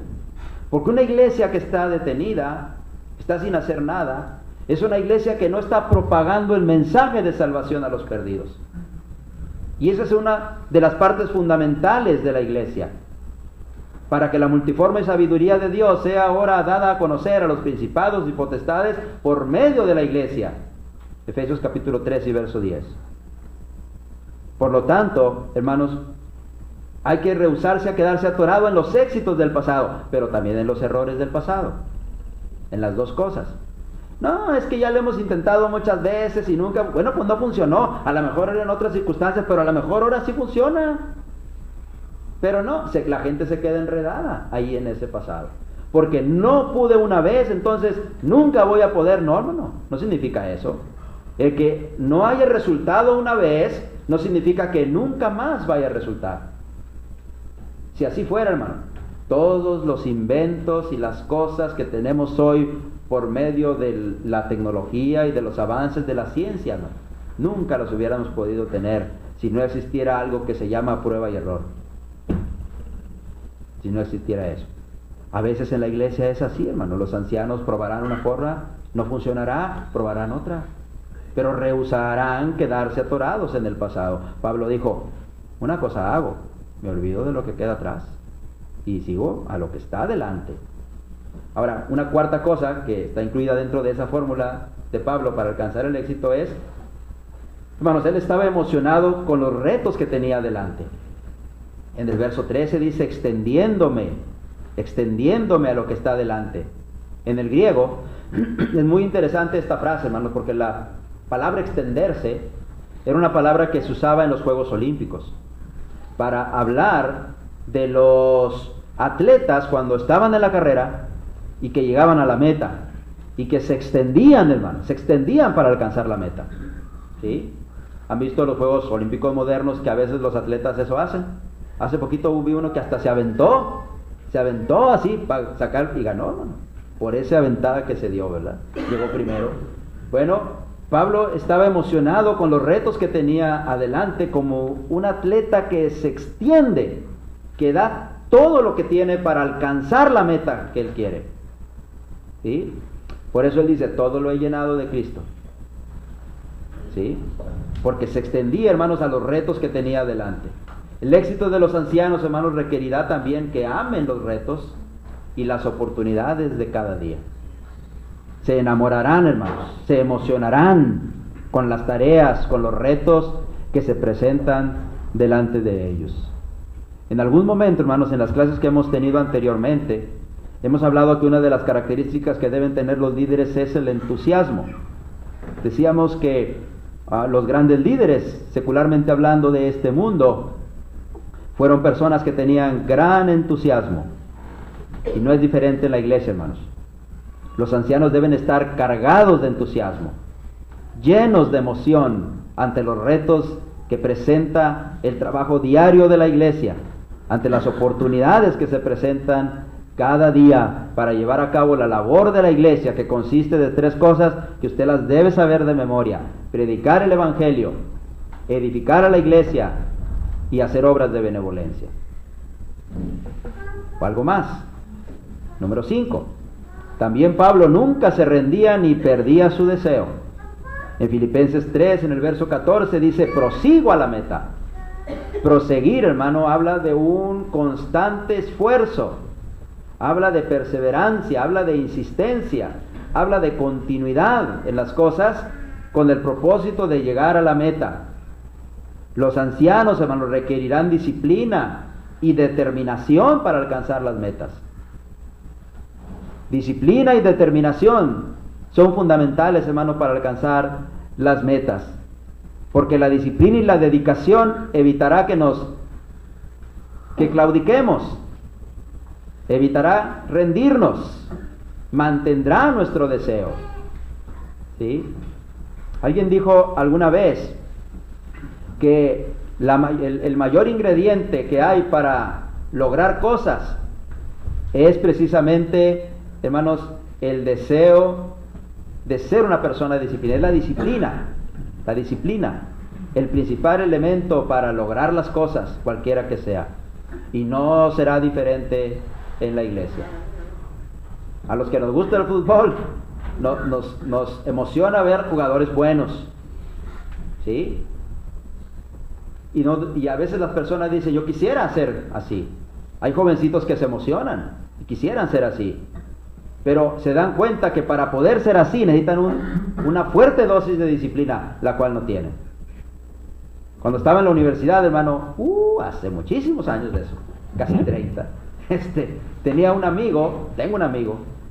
Porque una iglesia que está detenida, está sin hacer nada, es una iglesia que no está propagando el mensaje de salvación a los perdidos. Y esa es una de las partes fundamentales de la iglesia. Para que la multiforme sabiduría de Dios sea ahora dada a conocer a los principados y potestades por medio de la iglesia. Efesios capítulo 3 y verso 10. Por lo tanto, hermanos, hay que rehusarse a quedarse atorado en los éxitos del pasado, pero también en los errores del pasado. En las dos cosas. No, es que ya lo hemos intentado muchas veces y nunca, bueno, pues no funcionó. A lo mejor eran otras circunstancias, pero a lo mejor ahora sí funciona. Pero no, la gente se queda enredada ahí en ese pasado. Porque no pude una vez, entonces nunca voy a poder. No significa eso. El que no haya resultado una vez, no significa que nunca más vaya a resultar. Si así fuera, hermano, todos los inventos y las cosas que tenemos hoy por medio de la tecnología y de los avances de la ciencia, hermano, nunca los hubiéramos podido tener si no existiera algo que se llama prueba y error. Si no existiera eso. A veces en la iglesia es así, hermano. Los ancianos probarán una forma, no funcionará, probarán otra. Pero rehusarán quedarse atorados en el pasado. Pablo dijo, una cosa hago, me olvido de lo que queda atrás y sigo a lo que está adelante. Ahora, una cuarta cosa que está incluida dentro de esa fórmula de Pablo para alcanzar el éxito es, hermanos, él estaba emocionado con los retos que tenía adelante. En el verso 13 dice, extendiéndome a lo que está adelante. En el griego, es muy interesante esta frase, hermanos, porque la palabra extenderse era una palabra que se usaba en los Juegos Olímpicos para hablar de los atletas cuando estaban en la carrera y que llegaban a la meta y que se extendían, hermanos, se extendían para alcanzar la meta. ¿Sí? ¿Han visto los Juegos Olímpicos modernos que a veces los atletas eso hacen? Hace poquito hubo uno que hasta se aventó así para sacar y ganó, hermano, por esa aventada que se dio, ¿verdad? Llegó primero. Bueno, Pablo estaba emocionado con los retos que tenía adelante como un atleta que se extiende, que da todo lo que tiene para alcanzar la meta que él quiere. ¿Sí? Por eso él dice, todo lo he llenado de Cristo. ¿Sí? Porque se extendía, hermanos, a los retos que tenía adelante. El éxito de los ancianos, hermanos, requerirá también que amen los retos y las oportunidades de cada día. Se enamorarán, hermanos, se emocionarán con las tareas, con los retos que se presentan delante de ellos. En algún momento, hermanos, en las clases que hemos tenido anteriormente, hemos hablado que una de las características que deben tener los líderes es el entusiasmo. Decíamos que los grandes líderes, secularmente hablando de este mundo, fueron personas que tenían gran entusiasmo. Y no es diferente en la iglesia, hermanos. Los ancianos deben estar cargados de entusiasmo, llenos de emoción ante los retos que presenta el trabajo diario de la iglesia, ante las oportunidades que se presentan cada día para llevar a cabo la labor de la iglesia, que consiste de 3 cosas que usted las debe saber de memoria: predicar el evangelio, edificar a la iglesia y hacer obras de benevolencia. O algo más. Número 5. También Pablo nunca se rendía ni perdía su deseo. En Filipenses 3, en el verso 14, dice, prosigo a la meta. Proseguir, hermano, habla de un constante esfuerzo, habla de perseverancia, habla de insistencia, habla de continuidad en las cosas con el propósito de llegar a la meta. Los ancianos, hermanos, requerirán disciplina y determinación para alcanzar las metas. Disciplina y determinación son fundamentales, hermano, para alcanzar las metas. Porque la disciplina y la dedicación evitará que claudiquemos, evitará rendirnos, mantendrá nuestro deseo. ¿Sí? Alguien dijo alguna vez que el mayor ingrediente que hay para lograr cosas es precisamente, hermanos, el deseo de ser una persona disciplinada. Es la disciplina. La disciplina, el principal elemento para lograr las cosas, cualquiera que sea. Y no será diferente en la iglesia. A los que nos gusta el fútbol, nos emociona ver jugadores buenos. ¿Sí? Y a veces las personas dicen, yo quisiera ser así. Hay jovencitos que se emocionan y quisieran ser así. Pero se dan cuenta que para poder ser así necesitan una fuerte dosis de disciplina, la cual no tienen. Cuando estaba en la universidad, hermano, hace muchísimos años de eso, casi 30, tengo un amigo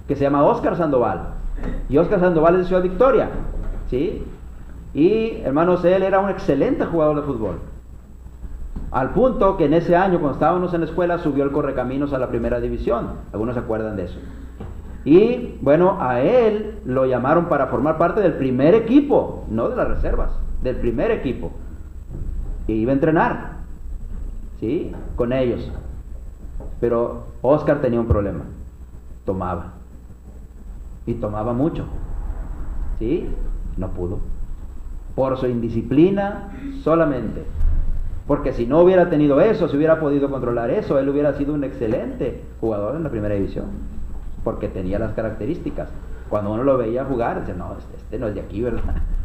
que se llama Óscar Sandoval. Y Óscar Sandoval es de Ciudad Victoria, ¿sí? Y, hermanos, él era un excelente jugador de fútbol. Al punto que en ese año, cuando estábamos en la escuela, subió el Correcaminos a la primera división. Algunos se acuerdan de eso. Y bueno, a él lo llamaron para formar parte del primer equipo, no de las reservas, del primer equipo. Y iba a entrenar, ¿sí? Con ellos. Pero Óscar tenía un problema. Tomaba. Y tomaba mucho. ¿Sí? No pudo. Por su indisciplina solamente. Porque si no hubiera tenido eso, si hubiera podido controlar eso, él hubiera sido un excelente jugador en la primera división, porque tenía las características. Cuando uno lo veía jugar, decía, no, este no es de aquí, ¿verdad?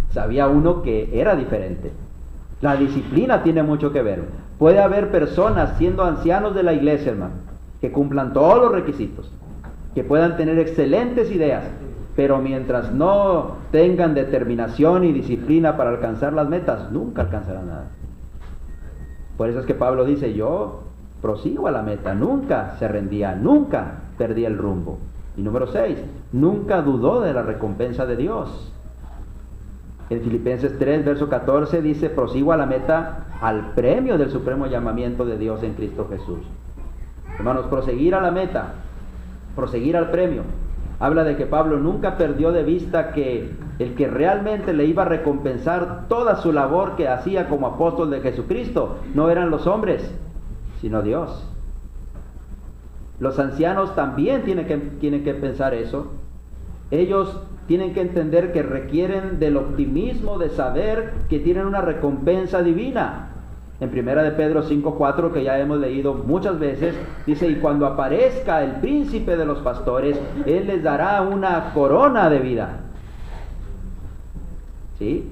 Sabía uno que era diferente. La disciplina tiene mucho que ver. Puede haber personas siendo ancianos de la iglesia, hermano, que cumplan todos los requisitos, que puedan tener excelentes ideas, pero mientras no tengan determinación y disciplina para alcanzar las metas, nunca alcanzarán nada. Por eso es que Pablo dice, yo prosigo a la meta, nunca se rendía, nunca perdía el rumbo. Y número 6, nunca dudó de la recompensa de Dios. En Filipenses 3, verso 14 dice, prosigo a la meta, al premio del supremo llamamiento de Dios en Cristo Jesús. Hermanos, proseguir a la meta, proseguir al premio, habla de que Pablo nunca perdió de vista que el que realmente le iba a recompensar toda su labor que hacía como apóstol de Jesucristo no eran los hombres, sino Dios. Los ancianos también tienen que pensar eso. Ellos tienen que entender que requieren del optimismo de saber que tienen una recompensa divina. En 1 de Pedro 5:4, que ya hemos leído muchas veces, dice, y cuando aparezca el príncipe de los pastores, él les dará una corona de vida. ¿Sí?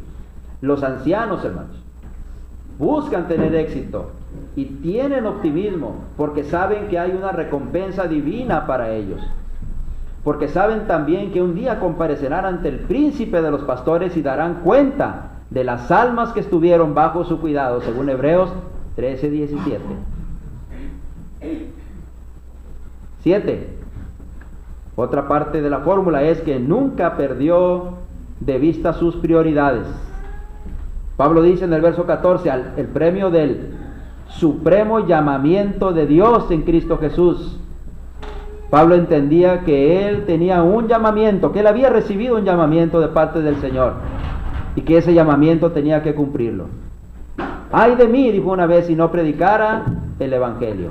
Los ancianos, hermanos, buscan tener éxito y tienen optimismo porque saben que hay una recompensa divina para ellos. Porque saben también que un día comparecerán ante el príncipe de los pastores y darán cuenta de las almas que estuvieron bajo su cuidado, según Hebreos 13:17. 7. Otra parte de la fórmula es que nunca perdió de vista sus prioridades. Pablo dice en el verso 14, el premio del supremo llamamiento de Dios en Cristo Jesús. Pablo entendía que él tenía un llamamiento, que él había recibido un llamamiento de parte del Señor y que ese llamamiento tenía que cumplirlo. Ay de mí, dijo una vez, si no predicara el Evangelio,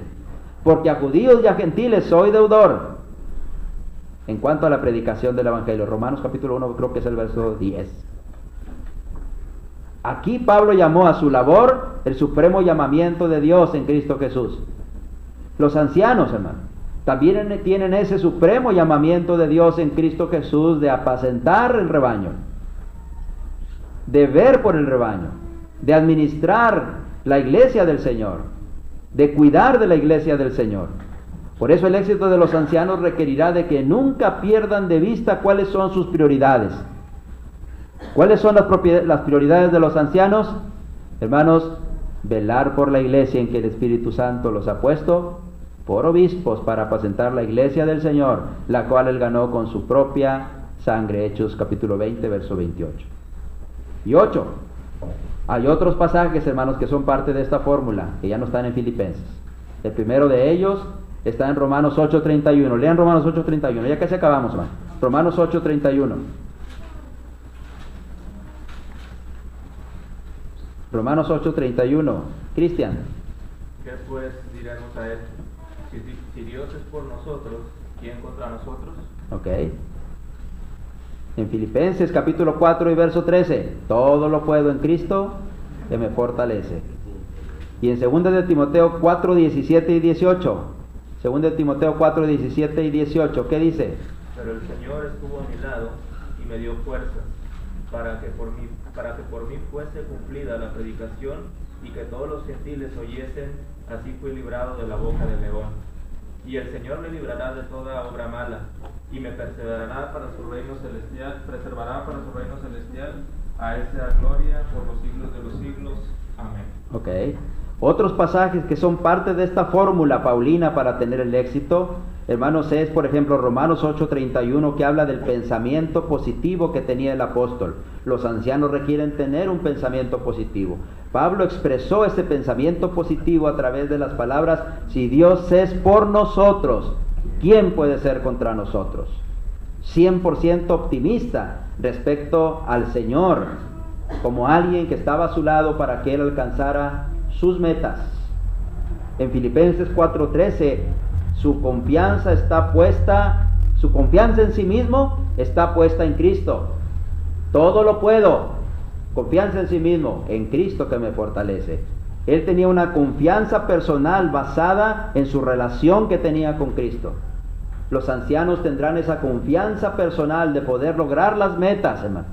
porque a judíos y a gentiles soy deudor. En cuanto a la predicación del Evangelio, Romanos capítulo 1, creo que es el verso 10. Aquí Pablo llamó a su labor el supremo llamamiento de Dios en Cristo Jesús. Los ancianos, hermano, también tienen ese supremo llamamiento de Dios en Cristo Jesús de apacentar el rebaño, de ver por el rebaño, de administrar la iglesia del Señor, de cuidar de la iglesia del Señor. Por eso el éxito de los ancianos requerirá de que nunca pierdan de vista cuáles son sus prioridades. ¿Cuáles son las prioridades de los ancianos? Hermanos, velar por la iglesia en que el Espíritu Santo los ha puesto por obispos para apacentar la iglesia del Señor, la cual él ganó con su propia sangre. Hechos capítulo 20, verso 28. Y 8. Hay otros pasajes, hermanos, que son parte de esta fórmula, que ya no están en Filipenses. El primero de ellos está en Romanos 8:31. Lean Romanos 8:31, ya casi acabamos, hermano. Romanos 8:31. Romanos 8:31. Cristian. ¿Qué pues diremos a esto? Si Dios es por nosotros, ¿quién contra nosotros? Ok. En Filipenses capítulo 4 y verso 13, todo lo puedo en Cristo que me fortalece. Y en 2 de Timoteo 4, 17 y 18, 2 de Timoteo 4, 17 y 18, ¿qué dice? Pero el Señor estuvo a mi lado y me dio fuerzas para que por mí fuese cumplida la predicación y que todos los gentiles oyesen. Así fui librado de la boca del león. Y el Señor me librará de toda obra mala y me preservará para su reino celestial, a él sea gloria por los siglos de los siglos. Amén. Ok. Otros pasajes que son parte de esta fórmula paulina para tener el éxito, hermanos, es por ejemplo Romanos 8:31, que habla del pensamiento positivo que tenía el apóstol. Los ancianos requieren tener un pensamiento positivo. Pablo expresó ese pensamiento positivo a través de las palabras: si Dios es por nosotros, ¿quién puede ser contra nosotros? 100% optimista respecto al Señor, como alguien que estaba a su lado para que él alcanzara sus metas. En Filipenses 4:13, su confianza en sí mismo está puesta en Cristo. Todo lo puedo. Confianza en sí mismo, en Cristo que me fortalece. Él tenía una confianza personal basada en su relación que tenía con Cristo. Los ancianos tendrán esa confianza personal de poder lograr las metas, hermano,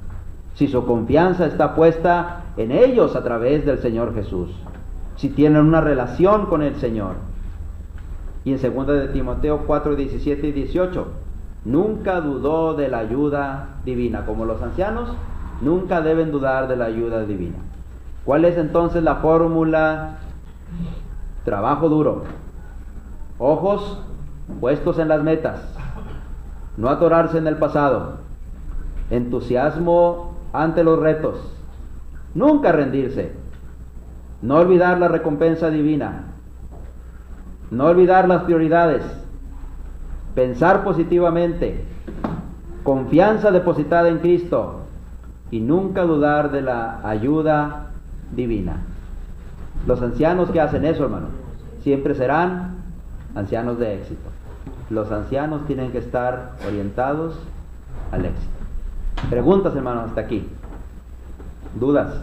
si su confianza está puesta en ellos a través del Señor Jesús, si tienen una relación con el Señor. Y en 2 de Timoteo 4, 17 y 18, nunca dudó de la ayuda divina. Como los ancianos, nunca deben dudar de la ayuda divina. ¿Cuál es entonces la fórmula? Trabajo duro, ojos puestos en las metas, no atorarse en el pasado, entusiasmo ante los retos, nunca rendirse, no olvidar la recompensa divina, no olvidar las prioridades, pensar positivamente, confianza depositada en Cristo y nunca dudar de la ayuda divina. Los ancianos que hacen eso, hermano, siempre serán ancianos de éxito. Los ancianos tienen que estar orientados al éxito. Preguntas, hermano, hasta aquí. ¿Dudas?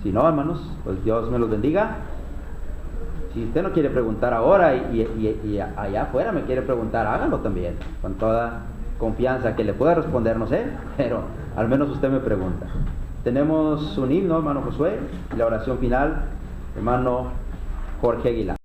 Si no, hermanos, pues Dios me los bendiga. Si usted no quiere preguntar ahora y allá afuera me quiere preguntar, hágalo también, con toda confianza. Que le pueda responder, no sé, pero al menos usted me pregunta. Tenemos un himno, hermano Josué, y la oración final, hermano Jorge Aguilar.